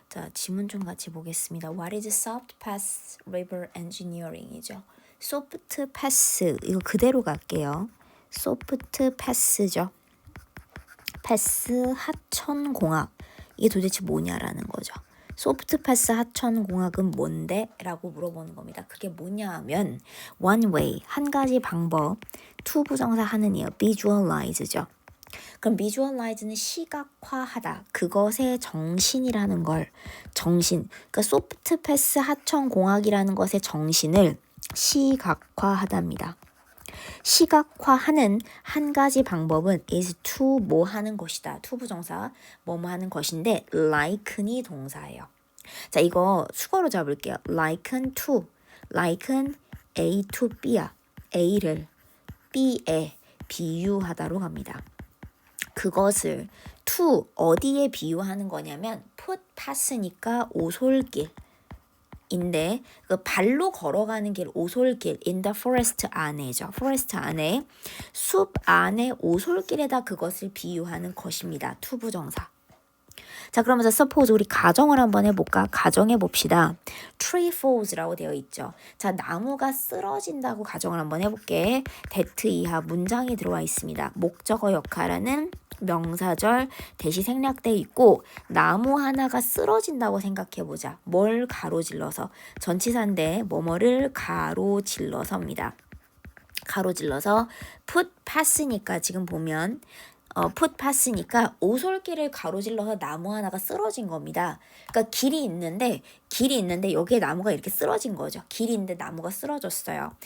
자, 지문 좀 같이 보겠습니다. What is soft pass river engineering이죠. soft pass 이거 그대로 갈게요. soft pass죠. 패스 하천공학 이게 도대체 뭐냐라는 거죠. 소프트 패스 하천공학은 뭔데? 라고 물어보는 겁니다. 그게 뭐냐 하면 one way, 한 가지 방법, to 부정사 하는이요. visualize죠. 그럼 visualize는 시각화하다. 그것의 정신이라는 걸 정신. 그러니까 소프트 패스 하천공학이라는 것의 정신을 시각화하답니다. 시각화하는 한 가지 방법은 is to 뭐 하는 것이다. to 부정사 뭐뭐 하는 것인데 like은이 동사예요. 자, 이거 수거로 잡을게요. liken to. liken A to B야. A를 B에 비유하다로 갑니다. 그것을 to 어디에 비유하는 거냐면 footpath니까 오솔길. 인데 그 발로 걸어가는 길, 오솔길, in the forest 안에죠. forest 안에, 숲 안에 오솔길에다 그것을 비유하는 것입니다. to 부정사. 자, 그러면서 suppose 우리 가정을 한번 해볼까? 가정해 봅시다. tree falls라고 되어 있죠. 자, 나무가 쓰러진다고 가정을 한번 해볼게. that 이하 문장이 들어와 있습니다. 목적어 역할하는 명사절 대시 생략돼 있고 나무 하나가 쓰러진다고 생각해보자. 뭘 가로질러서 전치사인데 뭐뭐를 가로질러서입니다. 가로질러서 footpath니까 지금 보면 footpath니까 오솔길을 가로질러서 나무 하나가 쓰러진 겁니다. 그러니까 길이 있는데 여기에 나무가 이렇게 쓰러진 거죠. 길이 있는데 나무가 쓰러졌어요.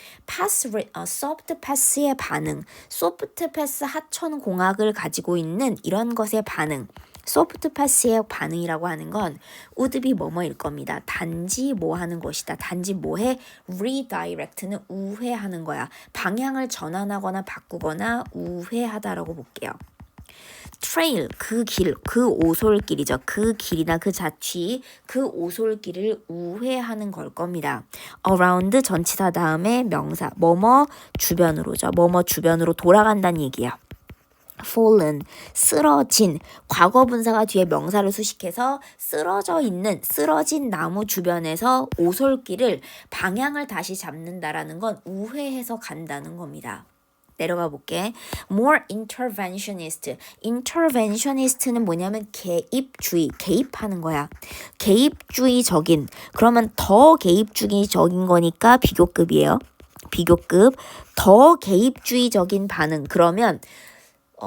soft path의 반응, soft path 하천 공학을 가지고 있는 이런 것의 반응. soft path의 반응이라고 하는 건 would be 뭐뭐일 겁니다. 단지 뭐 하는 것이다. 단지 뭐해? redirect는 우회하는 거야. 방향을 전환하거나 바꾸거나 우회하다라고 볼게요. 트레일, 그 길, 그 오솔길이죠. 그 길이나 그 자취, 그 오솔길을 우회하는 걸 겁니다. around 전치사 다음에 명사, 뭐뭐 주변으로죠. 뭐뭐 주변으로 돌아간다는 얘기야. fallen, 쓰러진, 과거 분사가 뒤에 명사를 수식해서 쓰러진 나무 주변에서 오솔길을 방향을 다시 잡는다라는 건 우회해서 간다는 겁니다. 내려가 볼게. more interventionist. interventionist는 뭐냐면 개입주의, 개입하는 거야. 개입주의적인. 그러면 더 개입주의적인 거니까 비교급이에요. 비교급. 더 개입주의적인 반응. 그러면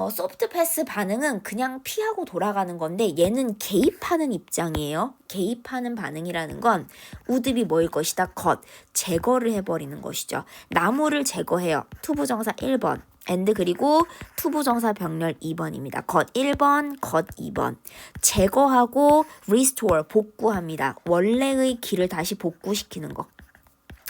소프트 패스 반응은 그냥 피하고 돌아가는 건데 얘는 개입하는 입장이에요. 개입하는 반응이라는 건 우드비 뭐일 것이다. 제거를 해버리는 것이죠. 나무를 제거해요. 투부정사 1번. and 그리고 투부정사 병렬 2번입니다. 1번, 2번. 제거하고 restore, 복구합니다. 원래의 길을 다시 복구시키는 거.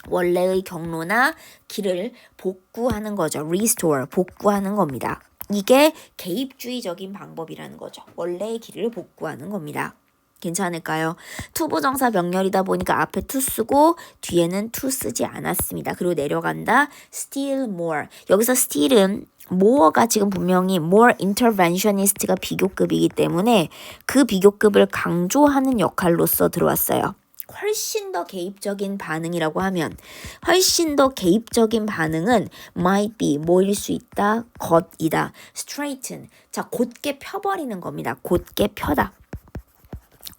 원래의 경로나 길을 복구하는 거죠. restore, 복구하는 겁니다. 이게 개입주의적인 방법이라는 거죠. 원래의 길을 복구하는 겁니다. 괜찮을까요? 투부정사 병렬이다 보니까 앞에 to 쓰고 뒤에는 to 쓰지 않았습니다. 그리고 내려간다. steal more. 여기서 steal은 more가 지금 분명히 more interventionist가 비교급이기 때문에 그 비교급을 강조하는 역할로서 들어왔어요. 훨씬 더 개입적인 반응이라고 하면 훨씬 더 개입적인 반응은 might be 뭐일 수 있다. 것이다. straighten. 자, 곧게 펴버리는 겁니다. 곧게 펴다.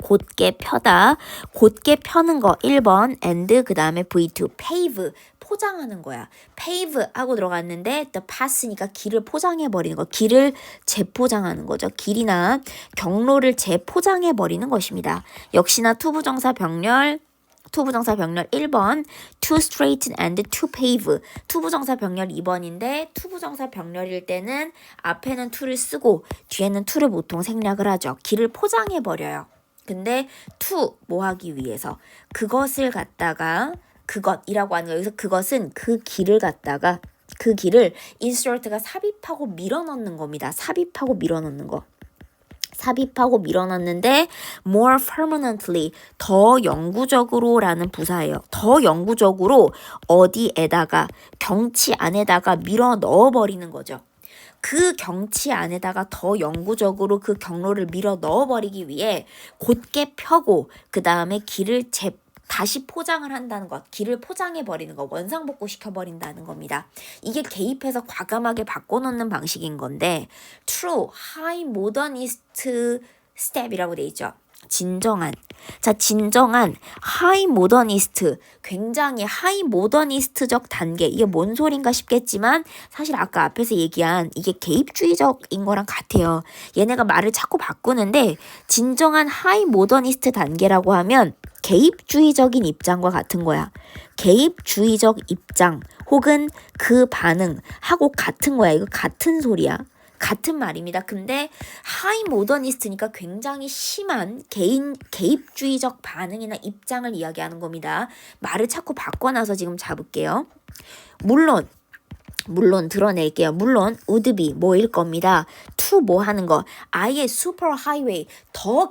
곧게 펴다. 곧게 펴는 거 1번 and 그 다음에 V2 pave 포장하는 거야. pave 하고 들어갔는데 the pass니까 길을 포장해버리는 거. 길을 재포장하는 거죠. 길이나 경로를 재포장해버리는 것입니다. 역시나 투부정사 병렬 1번 to straighten and to pave. 투부정사 병렬 2번인데 투부정사 병렬일 때는 앞에는 to를 쓰고 뒤에는 to를 보통 생략을 하죠. 길을 포장해버려요. 근데 to 뭐 하기 위해서 그것을 갖다가 그것이라고 하는 거. 여기서 그것은 그 길을 갖다가 그 길을 insert가 삽입하고 밀어넣는 겁니다. 삽입하고 밀어넣는 거. 삽입하고 밀어넣는데 more permanently 더 영구적으로라는 부사예요. 더 영구적으로 어디에다가 경치 안에다가 밀어 넣어버리는 거죠. 그 경치 안에다가 더 영구적으로 그 경로를 밀어 넣어버리기 위해 곧게 펴고 그 다음에 길을 다시 포장을 한다는 것, 길을 포장해버리는 것, 원상복구시켜버린다는 겁니다. 이게 개입해서 과감하게 바꿔놓는 방식인 건데 true, high modernist step이라고 돼 있죠. 진정한 하이 모더니스트, 굉장히 하이 모더니스트적 단계, 이게 뭔 소린가 싶겠지만 사실 아까 앞에서 얘기한 이게 개입주의적인 거랑 같아요. 얘네가 말을 자꾸 바꾸는데 진정한 하이 모더니스트 단계라고 하면 개입주의적인 입장과 같은 거야. 개입주의적 입장 혹은 그 반응하고 같은 거야. 이거 같은 소리야. 같은 말입니다. 근데 하이 모더니스트니까 굉장히 심한 개입주의적 반응이나 입장을 이야기하는 겁니다. 말을 자꾸 바꿔놔서 지금 잡을게요. 물론 드러낼게요. 물론 would be 뭐일 겁니다. to 뭐 하는 거. 아예 super highway 더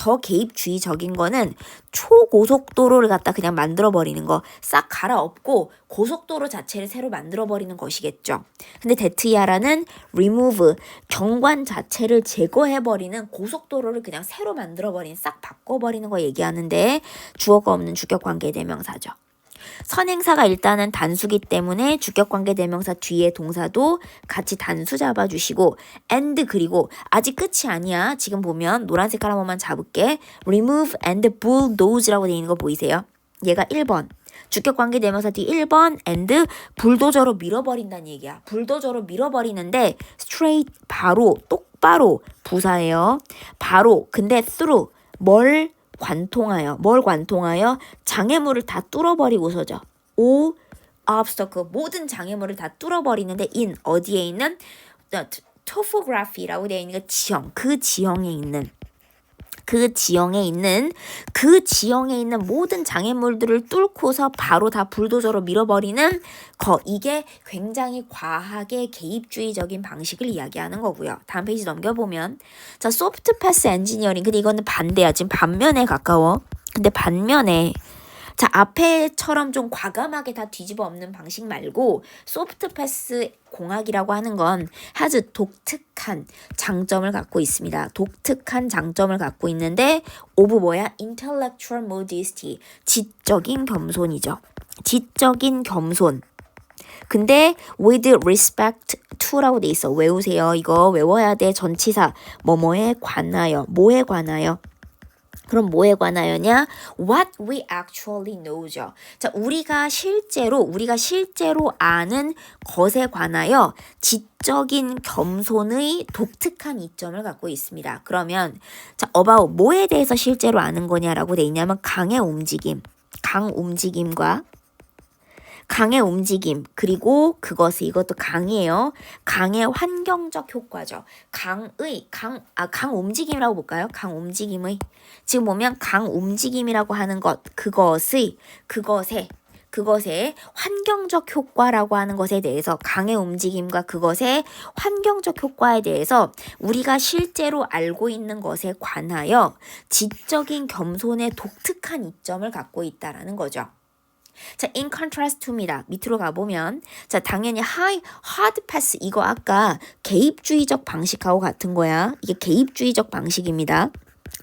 개입주의적인 거는 초고속도로를 갖다 그냥 만들어 버리는 거. 싹 갈아엎고 고속도로 자체를 새로 만들어 버리는 것이겠죠. 근데 데트야라는 remove 경관 자체를 제거해 버리는 고속도로를 그냥 새로 만들어 버리는, 싹 바꿔 버리는 거 얘기하는데 주어가 없는 주격관계 대명사죠. 선행사가 일단은 단수기 때문에 주격관계 대명사 뒤에 동사도 같이 단수 잡아주시고 and 그리고 아직 끝이 아니야. 지금 보면 노란 색깔 한 번만 잡을게. remove and bulldoze라고 되어 있는 거 보이세요? 얘가 1번. 주격관계 대명사 뒤 1번 and 불도저로 밀어버린다는 얘기야. 불도저로 밀어버리는데 straight 바로 똑바로 부사예요. 바로 근데 through 뭘 관통하여 장애물을 다 뚫어버리고서죠. obstacle 모든 장애물을 다 뚫어버리는데 in 어디에 있는 topography라고 되어 있는 그 지형, 그 지형에 있는 모든 장애물들을 뚫고서 바로 다 불도저로 밀어버리는 거. 이게 굉장히 과하게 개입주의적인 방식을 이야기하는 거고요. 다음 페이지 넘겨보면 자, 소프트 패스 엔지니어링. 근데 이거는 반대야. 지금 반면에 가까워. 근데 반면에 자, 앞에처럼 좀 과감하게 다 뒤집어 엎는 방식 말고 소프트 패스 공학이라고 하는 건 has 독특한 장점을 갖고 있습니다. 독특한 장점을 갖고 있는데 of 뭐야? intellectual modesty. 지적인 겸손이죠. 지적인 겸손. 근데 with respect to라고 돼 있어. 외우세요. 이거 외워야 돼. 전치사. 뭐뭐에 관하여. 뭐에 관하여. 그럼 뭐에 관하여냐? What we actually know죠. 자, 우리가 실제로 아는 것에 관하여 지적인 겸손의 독특한 이점을 갖고 있습니다. 그러면 자, about 뭐에 대해서 실제로 아는 거냐라고 돼 있냐면 강의 움직임, 그리고 이것도 강이에요. 강의 환경적 효과죠. 강 움직임이라고 볼까요? 강 움직임의. 지금 보면 강 움직임이라고 하는 것, 그것의 환경적 효과라고 하는 것에 대해서 강의 움직임과 그것의 환경적 효과에 대해서 우리가 실제로 알고 있는 것에 관하여 지적인 겸손의 독특한 이점을 갖고 있다라는 거죠. 자, in contrast to입니다. 밑으로 가보면 자, 당연히 hard pass 이거 아까 개입주의적 방식하고 같은 거야. 이게 개입주의적 방식입니다.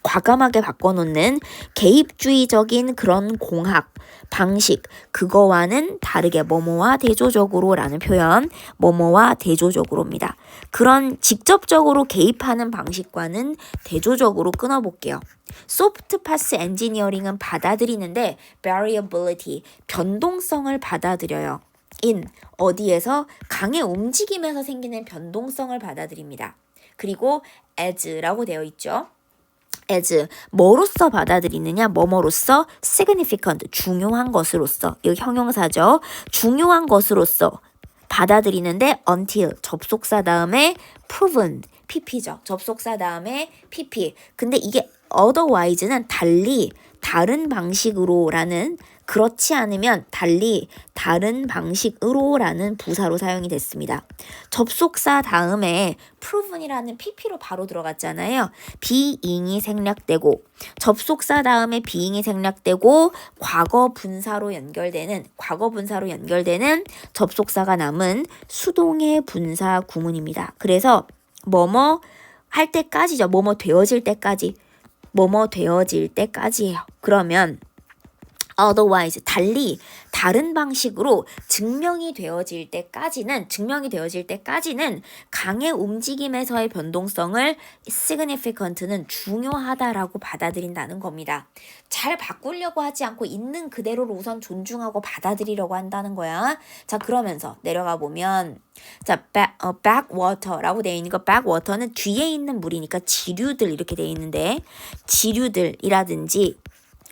과감하게 바꿔놓는 개입주의적인 그런 공학 방식, 그거와는 다르게 뭐뭐와 대조적으로 라는 표현, 뭐뭐와 대조적으로입니다. 그런 직접적으로 개입하는 방식과는 대조적으로 끊어볼게요. 소프트 패스 엔지니어링은 받아들이는데 variability, 변동성을 받아들여요. in, 어디에서? 강의 움직임에서 생기는 변동성을 받아들입니다. 그리고 as라고 되어 있죠. as 뭐로서 받아들이느냐? 뭐뭐로서? significant, 중요한 것으로서. 이거 형용사죠. 중요한 것으로서 받아들이는데 until, 접속사 다음에 proven, pp죠. 접속사 다음에 pp. 근데 이게 otherwise는 다른 방식으로라는 그렇지 않으면 달리 다른 방식으로라는 부사로 사용이 됐습니다. 접속사 다음에 proven이라는 pp로 바로 들어갔잖아요. being이 생략되고 접속사 다음에 being이 생략되고 과거 분사로 연결되는 접속사가 남은 수동의 분사 구문입니다. 그래서 뭐뭐 할 때까지죠. 뭐뭐 되어질 때까지예요. 그러면 otherwise 달리 다른 방식으로 증명이 되어질 때까지는 강의 움직임에서의 변동성을 significant는 중요하다라고 받아들인다는 겁니다. 잘 바꾸려고 하지 않고 있는 그대로를 우선 존중하고 받아들이려고 한다는 거야. 자, 그러면서 내려가 보면 자, backwater라고 되어 있는 거 backwater는 뒤에 있는 물이니까 지류들 이렇게 되어 있는데 지류들이라든지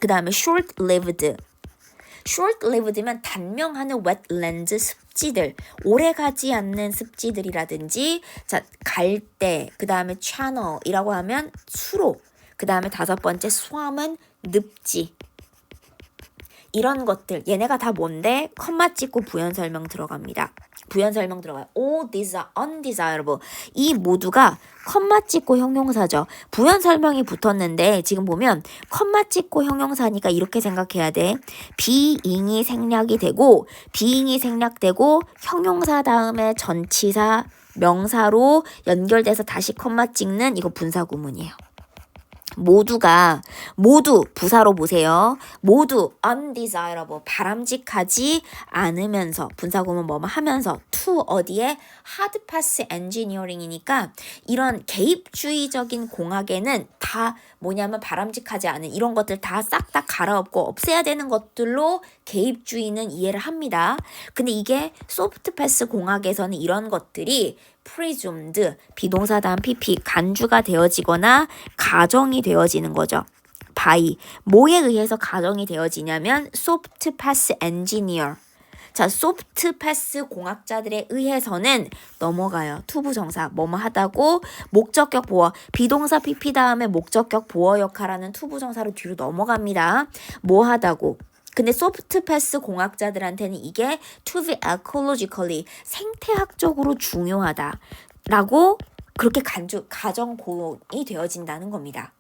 그 다음에 short-lived면 단명하는 wetlands 습지들, 오래가지 않는 습지들이라든지 자, 갈대, 그 다음에 channel이라고 하면 수로, 그 다음에 5번째 swarm은 늪지. 이런 것들 얘네가 다 뭔데? 컴마 찍고 부연 설명 들어갑니다. All these are undesirable. 이 모두가 컴마 찍고 형용사죠. 부연 설명이 붙었는데 지금 보면 컴마 찍고 형용사니까 이렇게 생각해야 돼. being이 생략되고 형용사 다음에 전치사 명사로 연결돼서 다시 컴마 찍는 이거 분사 구문이에요. 모두 부사로 보세요. 모두 undesirable 바람직하지 않으면서 분사구문 뭐뭐 하면서 to 어디에 hard pass engineering이니까 이런 개입주의적인 공학에는 다 뭐냐면 바람직하지 않은 이런 것들 다 싹 다 갈아엎고 없애야 되는 것들로 개입주의는 이해를 합니다. 근데 이게 소프트 패스 공학에서는 이런 것들이 presumed 비동사 다음 pp 간주가 되어지거나 가정이 되어지는 거죠. by 뭐에 의해서 가정이 되어지냐면 soft pass engineer. 자, 소프트 패스 공학자들에 의해서는 넘어가요. 투부정사 뭐뭐 하다고 목적격 보어 비동사 pp 다음에 목적격 보어 역할하는 투부정사로 뒤로 넘어갑니다. 뭐 하다고 근데 소프트 패스 공학자들한테는 이게 to be ecologically 생태학적으로 중요하다라고 그렇게 가정고이 되어진다는 겁니다.